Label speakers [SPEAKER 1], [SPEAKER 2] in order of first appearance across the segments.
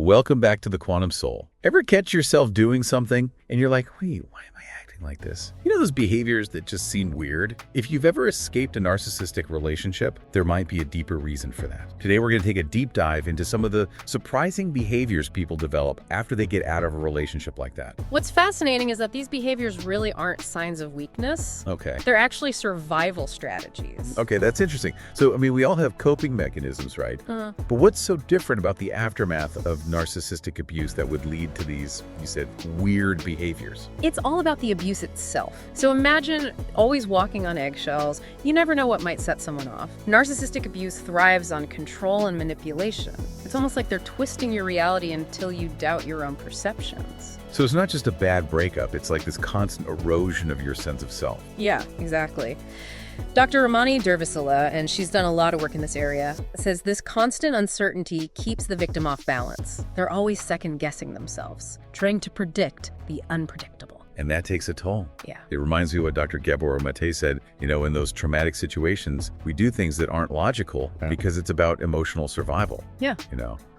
[SPEAKER 1] Welcome back to the Quantum Soul. Ever catch yourself doing something and you're like, wait, why am I acting like this? You know those behaviors that just seem weird? If you've ever escaped a narcissistic relationship, there might be a deeper reason for that. Today we're going to take a deep dive into some of the surprising behaviors people develop after they get out of a relationship like that.
[SPEAKER 2] What's fascinating is that these behaviors really aren't signs of weakness.
[SPEAKER 1] Okay.
[SPEAKER 2] They're actually survival strategies.
[SPEAKER 1] Okay, that's interesting. So, we all have coping mechanisms, right? But what's so different about the aftermath of narcissistic abuse that would lead to these, you said, weird behaviors?
[SPEAKER 2] It's all about the abuse itself. So imagine always walking on eggshells. You never know what might set someone off. Narcissistic abuse thrives on control and manipulation. It's almost like they're twisting your reality until you doubt your own perceptions.
[SPEAKER 1] So it's not just a bad breakup, it's like this constant erosion of your sense of self.
[SPEAKER 2] Yeah, exactly. Dr. Ramani Durvasula, and she's done a lot of work in this area, says this constant uncertainty keeps the victim off balance. They're always second-guessing themselves, trying to predict the unpredictable.
[SPEAKER 1] And that takes a toll.
[SPEAKER 2] Yeah.
[SPEAKER 1] It reminds me of what Dr. Gabor Mate said, in those traumatic situations, we do things that aren't logical because it's about emotional survival.
[SPEAKER 2] Yeah.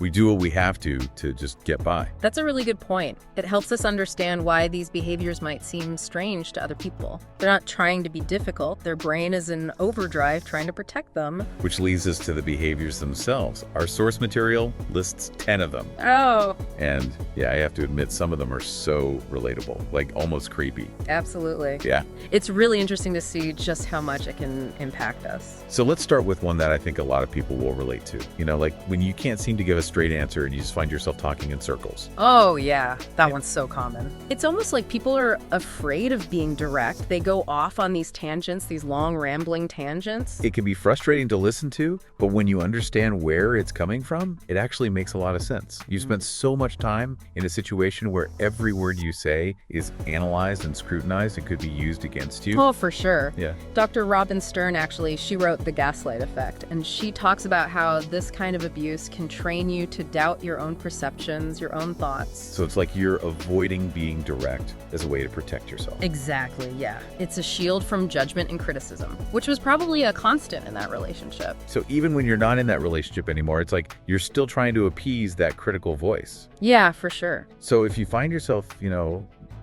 [SPEAKER 1] We do what we have to just get by.
[SPEAKER 2] That's a really good point. It helps us understand why these behaviors might seem strange to other people. They're not trying to be difficult. Their brain is in overdrive trying to protect them.
[SPEAKER 1] Which leads us to the behaviors themselves. Our source material lists 10 of them.
[SPEAKER 2] Oh.
[SPEAKER 1] And yeah, I have to admit, some of them are so relatable, like almost creepy.
[SPEAKER 2] Absolutely.
[SPEAKER 1] Yeah.
[SPEAKER 2] It's really interesting to see just how much it can impact us.
[SPEAKER 1] So let's start with one that I think a lot of people will relate to. Like when you can't seem to give a straight answer and you just find yourself talking in circles.
[SPEAKER 2] Oh, yeah. That one's so common. It's almost like people are afraid of being direct. They go off on these tangents, these long, rambling tangents.
[SPEAKER 1] It can be frustrating to listen to, but when you understand where it's coming from, it actually makes a lot of sense. You spent so much time in a situation where every word you say is analyzed and scrutinized and could be used against you.
[SPEAKER 2] Oh, for sure.
[SPEAKER 1] Yeah.
[SPEAKER 2] Dr. Robin Stern, actually, she wrote The Gaslight Effect, and she talks about how this kind of abuse can train you to doubt your own perceptions, your own thoughts.
[SPEAKER 1] So it's like you're avoiding being direct as a way to protect yourself.
[SPEAKER 2] Exactly, yeah. It's a shield from judgment and criticism, which was probably a constant in that relationship.
[SPEAKER 1] So even when you're not in that relationship anymore, it's like you're still trying to appease that critical voice.
[SPEAKER 2] Yeah, for sure.
[SPEAKER 1] So if you find yourself,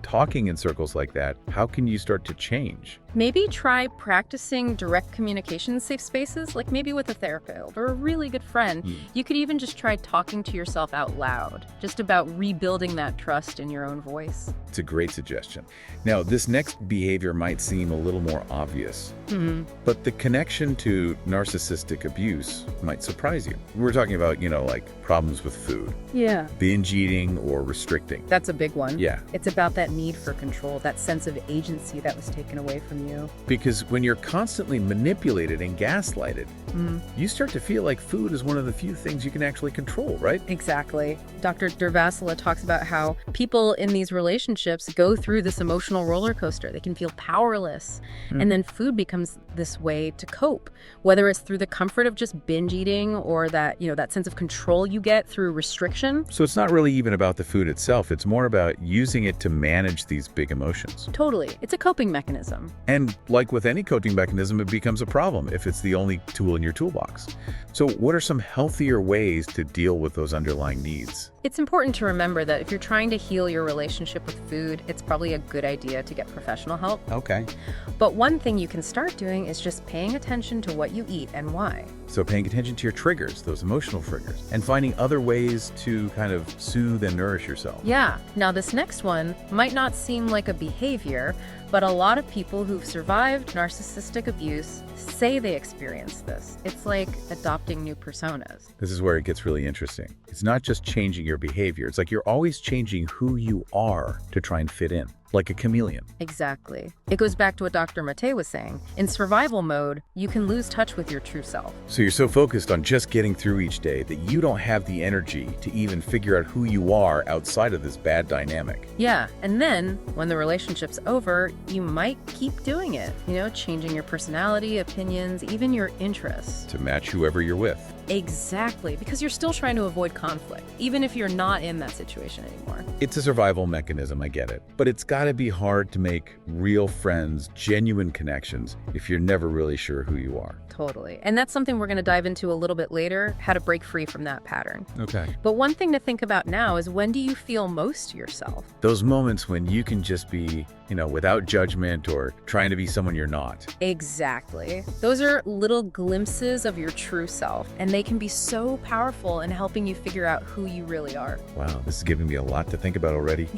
[SPEAKER 1] talking in circles like that, how can you start to change?
[SPEAKER 2] Maybe try practicing direct communication in safe spaces, like maybe with a therapist or a really good friend. You could even just try talking to yourself out loud, just about rebuilding that trust in your own voice.
[SPEAKER 1] It's a great suggestion. Now, this next behavior might seem a little more obvious, but the connection to narcissistic abuse might surprise you. We're talking about, like problems with food.
[SPEAKER 2] Yeah.
[SPEAKER 1] Binge eating or restricting.
[SPEAKER 2] That's a big one.
[SPEAKER 1] Yeah.
[SPEAKER 2] It's about that need for control, that sense of agency that was taken away from you.
[SPEAKER 1] Because when you're constantly manipulated and gaslighted, you start to feel like food is one of the few things you can actually control, right?
[SPEAKER 2] Exactly. Dr. Durvasula talks about how people in these relationships go through this emotional roller coaster. They can feel powerless. And then food becomes this way to cope, whether it's through the comfort of just binge eating or that, that sense of control you get through restriction.
[SPEAKER 1] So it's not really even about the food itself. It's more about using it to manage these big emotions.
[SPEAKER 2] Totally. It's a coping mechanism.
[SPEAKER 1] And like with any coping mechanism, it becomes a problem if it's the only tool in your toolbox. So what are some healthier ways to deal with those underlying needs?
[SPEAKER 2] It's important to remember that if you're trying to heal your relationship with food, it's probably a good idea to get professional help.
[SPEAKER 1] Okay.
[SPEAKER 2] But one thing you can start doing is just paying attention to what you eat and why.
[SPEAKER 1] So paying attention to your triggers, those emotional triggers, and finding other ways to kind of soothe and nourish yourself.
[SPEAKER 2] Yeah. Now, this next one might not seem like a behavior, but a lot of people who've survived narcissistic abuse say they experienced this. It's like adopting new personas.
[SPEAKER 1] This is where it gets really interesting. It's not just changing your behavior. It's like you're always changing who you are to try and fit in, like a chameleon.
[SPEAKER 2] Exactly. It goes back to what Dr. Mate was saying. In survival mode, you can lose touch with your true self.
[SPEAKER 1] So you're so focused on just getting through each day that you don't have the energy to even figure out who you are outside of this bad dynamic.
[SPEAKER 2] Yeah, and then when the relationship's over, you might keep doing it, changing your personality, opinions, even your interests.
[SPEAKER 1] To match whoever you're with.
[SPEAKER 2] Exactly, because you're still trying to avoid conflict, even if you're not in that situation anymore.
[SPEAKER 1] It's a survival mechanism, I get it. But it's got gotta be hard to make real friends, genuine connections, if you're never really sure who you are.
[SPEAKER 2] Totally. And that's something we're going to dive into a little bit later, how to break free from that pattern.
[SPEAKER 1] Okay.
[SPEAKER 2] But one thing to think about now is, when do you feel most yourself?
[SPEAKER 1] Those moments when you can just be, without judgment or trying to be someone you're not.
[SPEAKER 2] Exactly. Those are little glimpses of your true self, and they can be so powerful in helping you figure out who you really are.
[SPEAKER 1] Wow, this is giving me a lot to think about already.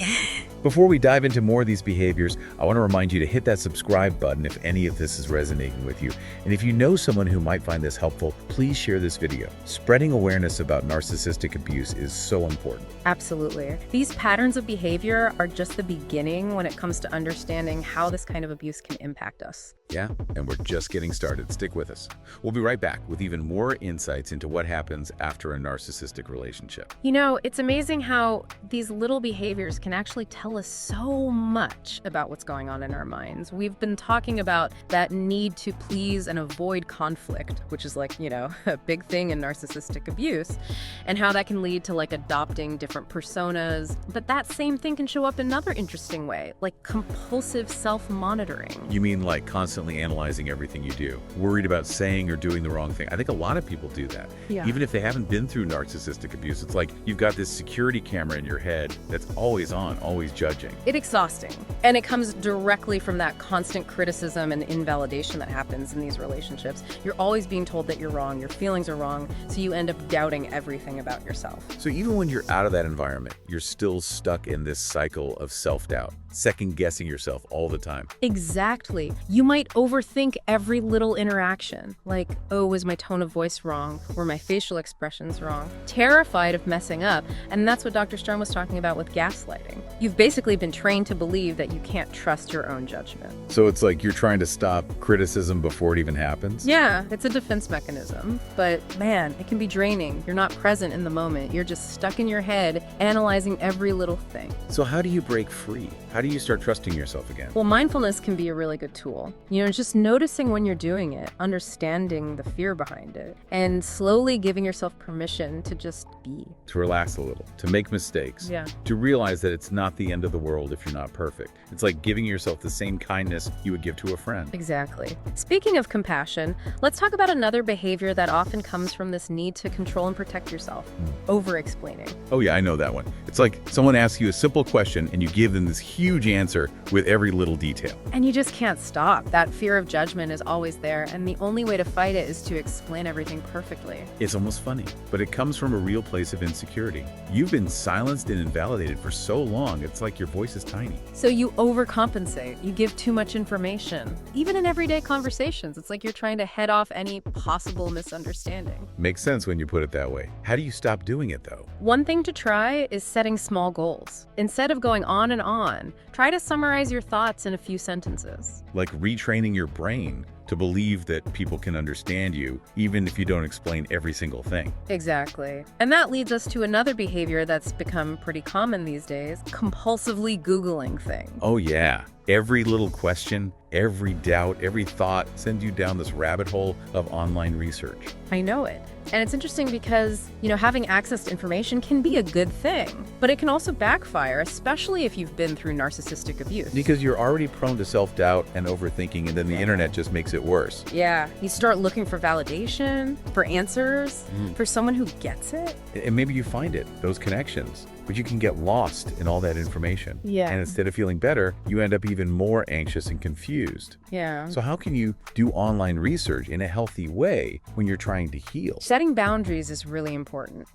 [SPEAKER 1] Before we dive into more of these behaviors, I want to remind you to hit that subscribe button if any of this is resonating with you. And if you know someone who might find this helpful, please share this video. Spreading awareness about narcissistic abuse is so important.
[SPEAKER 2] Absolutely. These patterns of behavior are just the beginning when it comes to understanding how this kind of abuse can impact us.
[SPEAKER 1] Yeah, and we're just getting started. Stick with us. We'll be right back with even more insights into what happens after a narcissistic relationship.
[SPEAKER 2] It's amazing how these little behaviors can actually tell us so much about what's going on in our minds. We've been talking about that need to please and avoid conflict, which is a big thing in narcissistic abuse, and how that can lead to adopting different personas. But that same thing can show up in another interesting way, like compulsive self-monitoring.
[SPEAKER 1] You mean constantly analyzing everything you do, worried about saying or doing the wrong thing? I think a lot of people do that.
[SPEAKER 2] Yeah.
[SPEAKER 1] Even if they haven't been through narcissistic abuse, it's like you've got this security camera in your head that's always on, always judging.
[SPEAKER 2] It's exhausting. And it comes directly from that constant criticism and invalidation that happens in these relationships. You're always being told that you're wrong, your feelings are wrong, so you end up doubting everything about yourself.
[SPEAKER 1] So even when you're out of that environment, you're still stuck in this cycle of self-doubt, second-guessing yourself all the time.
[SPEAKER 2] Exactly. You might overthink every little interaction, like, oh, was my tone of voice wrong? Were my facial expressions wrong? Terrified of messing up, and that's what Dr. Stern was talking about with gaslighting. You've basically been trained to believe that you can't trust your own judgment.
[SPEAKER 1] So it's like you're trying to stop criticism before it even happens?
[SPEAKER 2] Yeah, it's a defense mechanism, but man, it can be draining. You're not present in the moment. You're just stuck in your head, analyzing every little thing.
[SPEAKER 1] So how do you break free? How do you start trusting yourself again?
[SPEAKER 2] Well, mindfulness can be a really good tool. Just noticing when you're doing it, understanding the fear behind it, and slowly giving yourself permission to just be.
[SPEAKER 1] To relax a little, to make mistakes,
[SPEAKER 2] Yeah.
[SPEAKER 1] to realize that it's not the end of the world if you're not perfect. It's like giving yourself the same kindness you would give to a friend.
[SPEAKER 2] Exactly. Speaking of compassion, let's talk about another behavior that often comes from this need to control and protect yourself. Over-explaining.
[SPEAKER 1] Oh yeah, I know that one. It's like someone asks you a simple question and you give them this huge answer with every little detail.
[SPEAKER 2] And you just can't stop. That fear of judgment is always there, and the only way to fight it is to explain everything perfectly.
[SPEAKER 1] It's almost funny, but it comes from a real place of insecurity. You've been silenced and invalidated for so long, it's like your voice is tiny.
[SPEAKER 2] So you overcompensate. You give too much information. Even in everyday conversations, it's like you're trying to head off any possible misunderstanding.
[SPEAKER 1] Makes sense when you put it that way. How do you stop doing it though?
[SPEAKER 2] One thing to try is setting small goals. Instead of going on and on, try to summarize your thoughts in a few sentences.
[SPEAKER 1] Like retraining your brain to believe that people can understand you, even if you don't explain every single thing.
[SPEAKER 2] Exactly. And that leads us to another behavior that's become pretty common these days, compulsively Googling things.
[SPEAKER 1] Oh yeah. Every little question, every doubt, every thought sends you down this rabbit hole of online research.
[SPEAKER 2] I know it. And it's interesting because, having access to information can be a good thing, but it can also backfire, especially if you've been through narcissistic abuse.
[SPEAKER 1] Because you're already prone to self-doubt and overthinking, and then the internet just makes it worse.
[SPEAKER 2] Yeah, you start looking for validation, for answers, for someone who gets it.
[SPEAKER 1] And maybe you find it, those connections, but you can get lost in all that information.
[SPEAKER 2] Yeah.
[SPEAKER 1] And instead of feeling better, you end up even more anxious and confused.
[SPEAKER 2] Yeah.
[SPEAKER 1] So how can you do online research in a healthy way when you're trying to heal?
[SPEAKER 2] Setting boundaries is really important.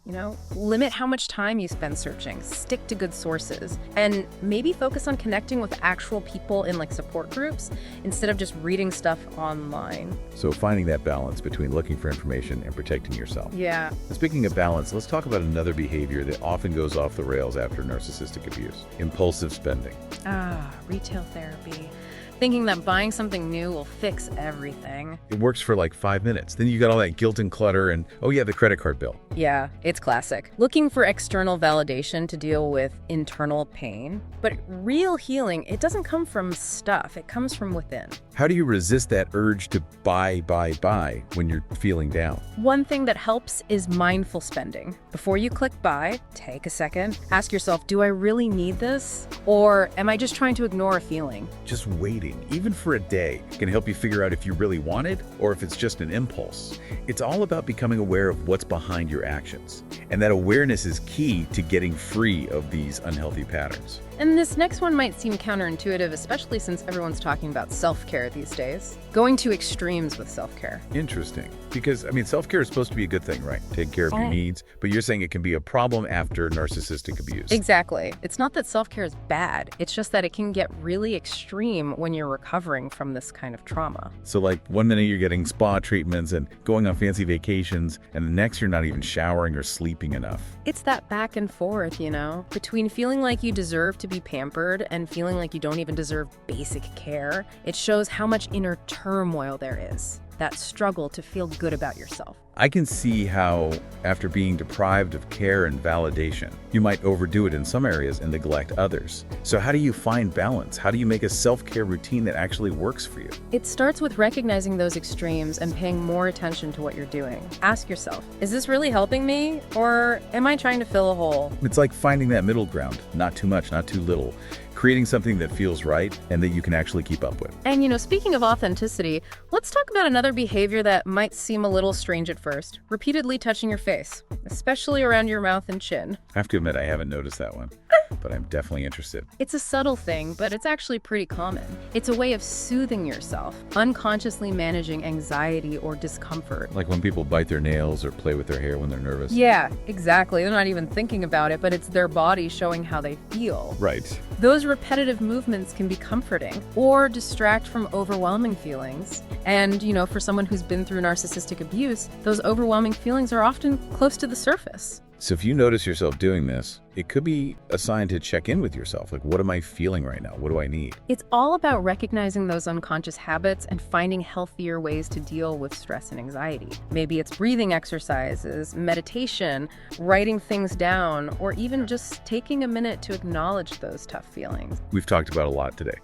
[SPEAKER 2] Limit how much time you spend searching, stick to good sources, and maybe focus on connecting with actual people in support groups instead of just reading stuff online.
[SPEAKER 1] So finding that balance between looking for information and protecting yourself.
[SPEAKER 2] Yeah.
[SPEAKER 1] And speaking of balance, let's talk about another behavior that often goes off the rails after narcissistic abuse: impulsive spending.
[SPEAKER 2] Retail therapy. thinking that buying something new will fix everything.
[SPEAKER 1] It works for like 5 minutes. Then you got all that guilt and clutter and, oh yeah, the credit card bill.
[SPEAKER 2] Yeah, it's classic. Looking for external validation to deal with internal pain. But real healing, it doesn't come from stuff. It comes from within.
[SPEAKER 1] How do you resist that urge to buy when you're feeling down?
[SPEAKER 2] One thing that helps is mindful spending. Before you click buy, take a second. Ask yourself, do I really need this? Or am I just trying to ignore a feeling?
[SPEAKER 1] Just waiting, even for a day, can help you figure out if you really want it or if it's just an impulse. It's all about becoming aware of what's behind your actions. And that awareness is key to getting free of these unhealthy patterns.
[SPEAKER 2] And this next one might seem counterintuitive, especially since everyone's talking about self-care these days. Going to extremes with self-care.
[SPEAKER 1] Interesting. Because, self-care is supposed to be a good thing, right? Take care of your needs. But you're saying it can be a problem after narcissistic abuse.
[SPEAKER 2] Exactly. It's not that self-care is bad. It's just that it can get really extreme when you're recovering from this kind of trauma.
[SPEAKER 1] So like 1 minute you're getting spa treatments and going on fancy vacations, and the next you're not even showering or sleeping enough.
[SPEAKER 2] It's that back and forth, between feeling like you deserve to be pampered and feeling like you don't even deserve basic care. It shows how much inner turmoil there is. That struggle to feel good about yourself.
[SPEAKER 1] I can see how, after being deprived of care and validation, you might overdo it in some areas and neglect others. So how do you find balance? How do you make a self-care routine that actually works for you?
[SPEAKER 2] It starts with recognizing those extremes and paying more attention to what you're doing. Ask yourself, is this really helping me? Or am I trying to fill a hole?
[SPEAKER 1] It's like finding that middle ground. Not too much, not too little. Creating something that feels right and that you can actually keep up with.
[SPEAKER 2] And speaking of authenticity, let's talk about another behavior that might seem a little strange at first. Repeatedly touching your face, especially around your mouth and chin.
[SPEAKER 1] I have to admit, I haven't noticed that one, but I'm definitely interested.
[SPEAKER 2] It's a subtle thing, but it's actually pretty common. It's a way of soothing yourself, unconsciously managing anxiety or discomfort.
[SPEAKER 1] Like when people bite their nails or play with their hair when they're nervous.
[SPEAKER 2] Yeah, exactly. They're not even thinking about it, but it's their body showing how they feel.
[SPEAKER 1] Right.
[SPEAKER 2] Those repetitive movements can be comforting or distract from overwhelming feelings. And, for someone who's been through narcissistic abuse, those overwhelming feelings are often close to the surface.
[SPEAKER 1] So if you notice yourself doing this, it could be a sign to check in with yourself. Like, what am I feeling right now? What do I need?
[SPEAKER 2] It's all about recognizing those unconscious habits and finding healthier ways to deal with stress and anxiety. Maybe it's breathing exercises, meditation, writing things down, or even just taking a minute to acknowledge those tough feelings.
[SPEAKER 1] We've talked about a lot today.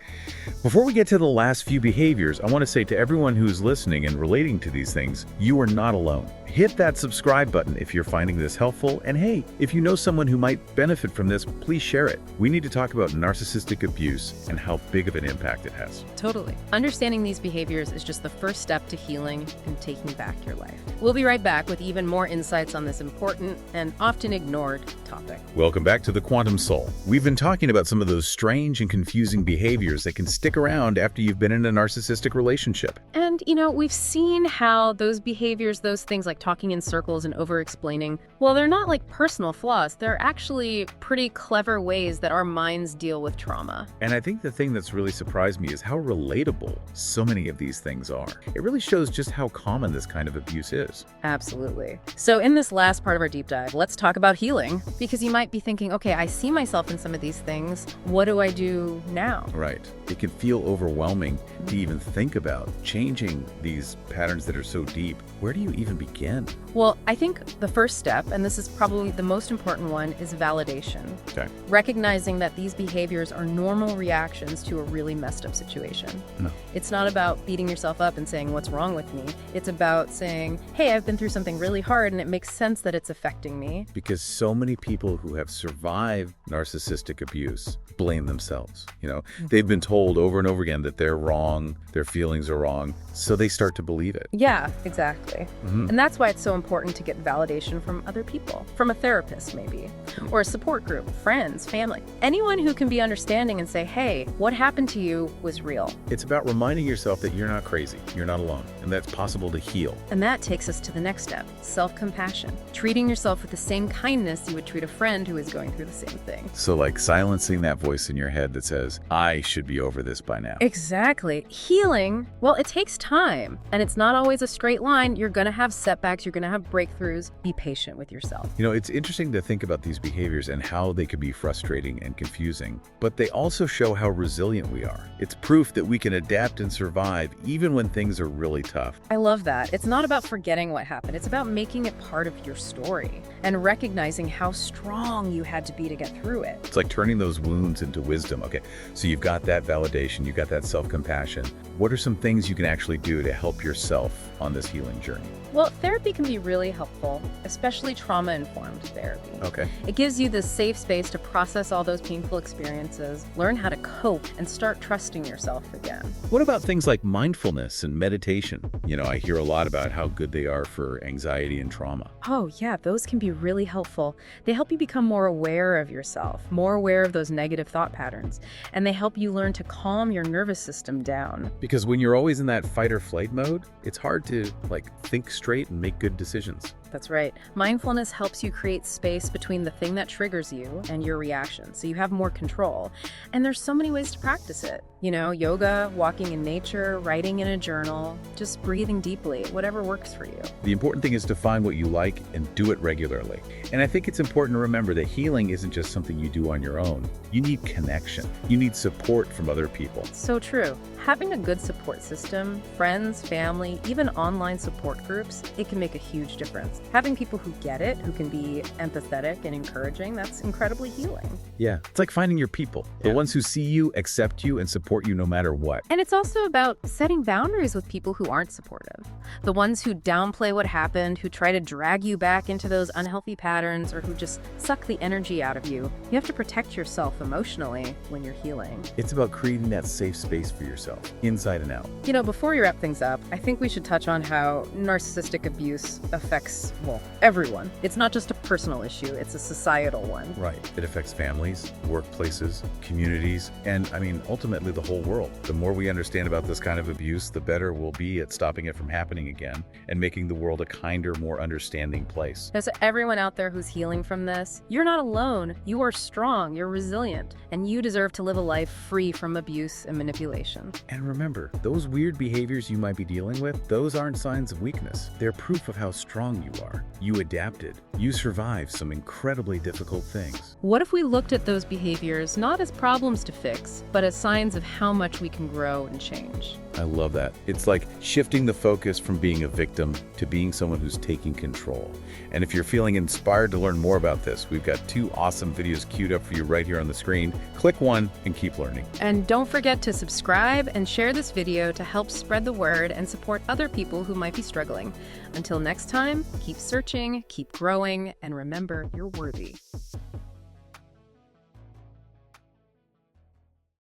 [SPEAKER 1] Before we get to the last few behaviors, I want to say to everyone who's listening and relating to these things, you are not alone. Hit that subscribe button if you're finding this helpful. And hey, if you know someone who might benefit from this, please share it. We need to talk about narcissistic abuse and how big of an impact it has.
[SPEAKER 2] Totally. Understanding these behaviors is just the first step to healing and taking back your life. We'll be right back with even more insights on this important and often ignored topic.
[SPEAKER 1] Welcome back to The Quantum Soul. We've been talking about some of those strange and confusing behaviors that can stick around after you've been in a narcissistic relationship.
[SPEAKER 2] And, we've seen how those behaviors, those things like talking in circles and over-explaining, well, they're not like personal flaws. They're actually pretty clever ways that our minds deal with trauma.
[SPEAKER 1] And I think the thing that's really surprised me is how relatable so many of these things are. It really shows just how common this kind of abuse is.
[SPEAKER 2] Absolutely. So in this last part of our deep dive, let's talk about healing, because you might be thinking, okay, I see myself in some of these things. What do I do now?
[SPEAKER 1] Right. It can feel overwhelming to even think about changing these patterns that are so deep. Where do you even begin?
[SPEAKER 2] Well, I think the first step, and this is probably the most important one, is validation.
[SPEAKER 1] Okay.
[SPEAKER 2] Recognizing that these behaviors are normal reactions to a really messed up situation.
[SPEAKER 1] No.
[SPEAKER 2] It's not about beating yourself up and saying, what's wrong with me? It's about saying, hey, I've been through something really hard and it makes sense that it's affecting me.
[SPEAKER 1] Because so many people who have survived narcissistic abuse blame themselves. They've been told over and over again that they're wrong, their feelings are wrong, so they start to believe it.
[SPEAKER 2] Yeah, exactly. And that's why it's so important to get validation from other people, from a therapist maybe, or a support group, friends, family, anyone who can be understanding and say, hey, what happened to you was real.
[SPEAKER 1] It's about reminding yourself that you're not crazy, you're not alone, and that's possible to heal.
[SPEAKER 2] And that takes us to the next step, self-compassion. Treating yourself with the same kindness you would treat a friend who is going through the same thing.
[SPEAKER 1] So like silencing that voice in your head that says, I should be over this by now.
[SPEAKER 2] Exactly. Healing, well, it takes time, and it's not always a straight line. You're going to have setbacks. You're going to have breakthroughs. Be patient with yourself.
[SPEAKER 1] You know, it's interesting to think about these behaviors and how they could be frustrating and confusing, but they also show how resilient we are. It's proof that we can adapt and survive even when things are really tough.
[SPEAKER 2] I love that. It's not about forgetting what happened. It's about making it part of your story and recognizing how strong you had to be to get through it.
[SPEAKER 1] It's like turning those wounds into wisdom. Okay, so you've got that validation, you've got that self-compassion. What are some things you can actually do to help yourself on this healing journey?
[SPEAKER 2] Well, therapy can be really helpful, especially trauma-informed therapy.
[SPEAKER 1] Okay.
[SPEAKER 2] It gives you this safe space to process all those painful experiences, learn how to cope, and start trusting yourself again.
[SPEAKER 1] What about things like mindfulness and meditation? You know, I hear a lot about how good they are for anxiety and trauma.
[SPEAKER 2] Oh, yeah, those can be really helpful. They help you become more aware of yourself, more aware of those negative thought patterns, and they help you learn to calm your nervous system down.
[SPEAKER 1] Because when you're always in that fight or flight mode, it's hard to, think straight and make good decisions.
[SPEAKER 2] That's right. Mindfulness helps you create space between the thing that triggers you and your reaction, so you have more control. And there's so many ways to practice it. You know, yoga, walking in nature, writing in a journal, just breathing deeply, whatever works for you.
[SPEAKER 1] The important thing is to find what you like and do it regularly. And I think it's important to remember that healing isn't just something you do on your own. You need connection. You need support from other people.
[SPEAKER 2] So true. Having a good support system, friends, family, even online support groups, it can make a huge difference. Having people who get it, who can be empathetic and encouraging, that's incredibly healing.
[SPEAKER 1] Yeah, it's like finding your people. The ones who see you, accept you, and support you no matter what.
[SPEAKER 2] And it's also about setting boundaries with people who aren't supportive. The ones who downplay what happened, who try to drag you back into those unhealthy patterns, or who just suck the energy out of you. You have to protect yourself emotionally when you're healing.
[SPEAKER 1] It's about creating that safe space for yourself, inside and out.
[SPEAKER 2] You know, before we wrap things up, I think we should touch on how narcissistic abuse affects, everyone. It's not just a personal issue, it's a societal one.
[SPEAKER 1] Right. It affects families, workplaces, communities, and ultimately the whole world. The more we understand about this kind of abuse, the better we'll be at stopping it from happening again and making the world a kinder, more understanding place.
[SPEAKER 2] So everyone out there who's healing from this, you're not alone. You are strong, you're resilient, and you deserve to live a life free from abuse and manipulation.
[SPEAKER 1] And remember, those weird behaviors you might be dealing with, those aren't signs of weakness. They're proof of how strong you are. You adapted. You survived some incredibly difficult things.
[SPEAKER 2] What if we looked at those behaviors not as problems to fix, but as signs of how much we can grow and change?
[SPEAKER 1] I love that. It's like shifting the focus from being a victim to being someone who's taking control. And if you're feeling inspired to learn more about this, we've got 2 awesome videos queued up for you right here on the screen. Click one and keep learning.
[SPEAKER 2] And don't forget to subscribe and share this video to help spread the word and support other people who might be struggling. Until next time, keep searching, keep growing, and remember, you're worthy.